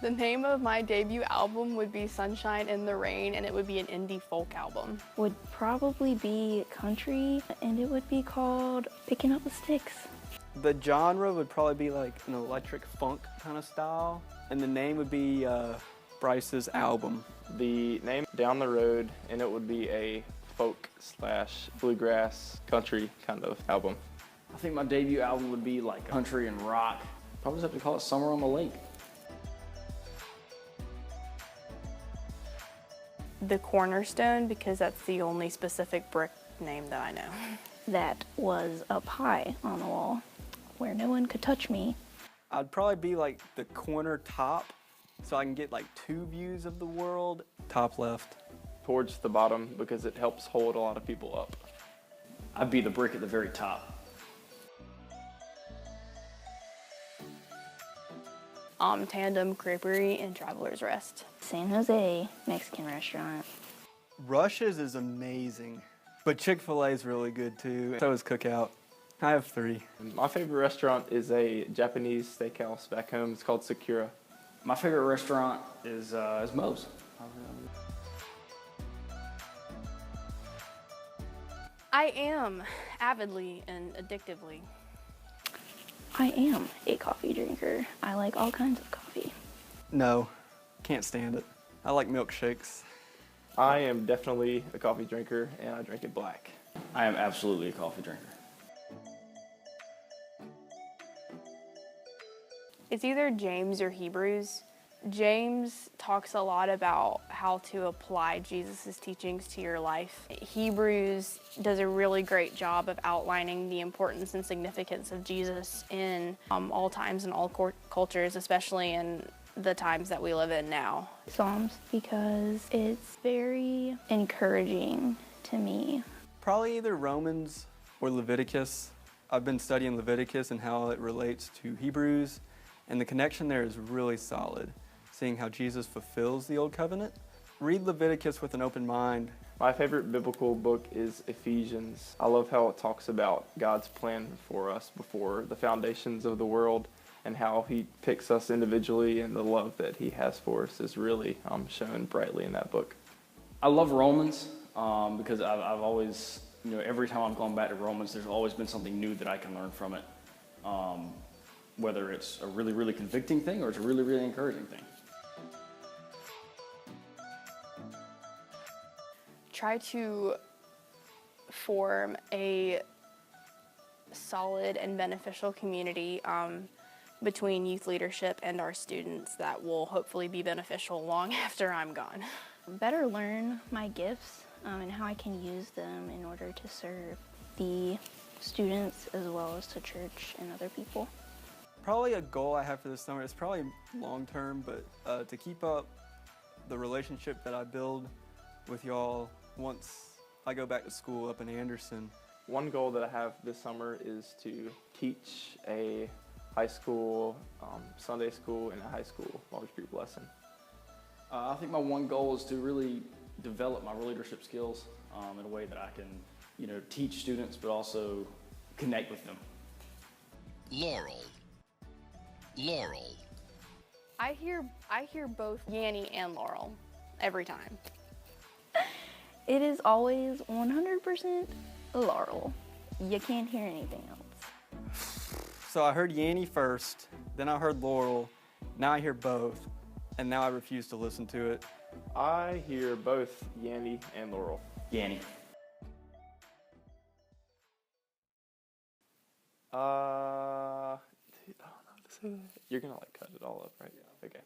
The name of my debut album would be Sunshine in the Rain, and it would be an indie folk album. Would probably be country, and it would be called Picking Up the Sticks. The genre would probably be like an electric funk kind of style, and the name would be Bryce's album. The name Down the Road, and it would be a folk / bluegrass country kind of album. I think my debut album would be like country and rock. Probably just have to call it Summer on the Lake. The Cornerstone, because that's the only specific brick name that I know. That was up high on the wall, where no one could touch me. I'd probably be like the corner top, so I can get like 2 views of the world. Top left. Towards the bottom, because it helps hold a lot of people up. I'd be the brick at the very top. Tandem Creperie and Traveler's Rest. San Jose Mexican restaurant. Rush's is amazing, but Chick-fil-A is really good too. So is Cookout. I have 3. My favorite restaurant is a Japanese steakhouse back home. It's called Sakura. My favorite restaurant is Moe's. I am avidly and addictively. I am a coffee drinker. I like all kinds of coffee. No, can't stand it. I like milkshakes. I am definitely a coffee drinker, and I drink it black. I am absolutely a coffee drinker. It's either James or Hebrews. James talks a lot about how to apply Jesus' teachings to your life. Hebrews does a really great job of outlining the importance and significance of Jesus in all times and all cultures, especially in the times that we live in now. Psalms, because it's very encouraging to me. Probably either Romans or Leviticus. I've been studying Leviticus and how it relates to Hebrews, and the connection there is really solid. Seeing how Jesus fulfills the Old Covenant. Read Leviticus with an open mind. My favorite biblical book is Ephesians. I love how it talks about God's plan for us before the foundations of the world, and how he picks us individually, and the love that he has for us is really shown brightly in that book. I love Romans because I've always, every time I've gone back to Romans, there's always been something new that I can learn from it. Whether it's a really, really convicting thing or it's a really, really encouraging thing. Try to form a solid and beneficial community between youth leadership and our students that will hopefully be beneficial long after I'm gone. Better learn my gifts and how I can use them in order to serve the students as well as to church and other people. Probably a goal I have for this summer, it's probably long term, but to keep up the relationship that I build with y'all once I go back to school up in Anderson. One goal that I have this summer is to teach a high school, Sunday school, and a high school large group lesson. I think my one goal is to really develop my leadership skills in a way that I can, teach students, but also connect with them. Laurel. I hear both Yanni and Laurel every time. It is always 100% Laurel. You can't hear anything else. So I heard Yanni first, then I heard Laurel, now I hear both, and now I refuse to listen to it. I hear both Yanni and Laurel. Yanni. Dude, I don't know what to say. You're gonna cut it all up, right? Yeah. Okay.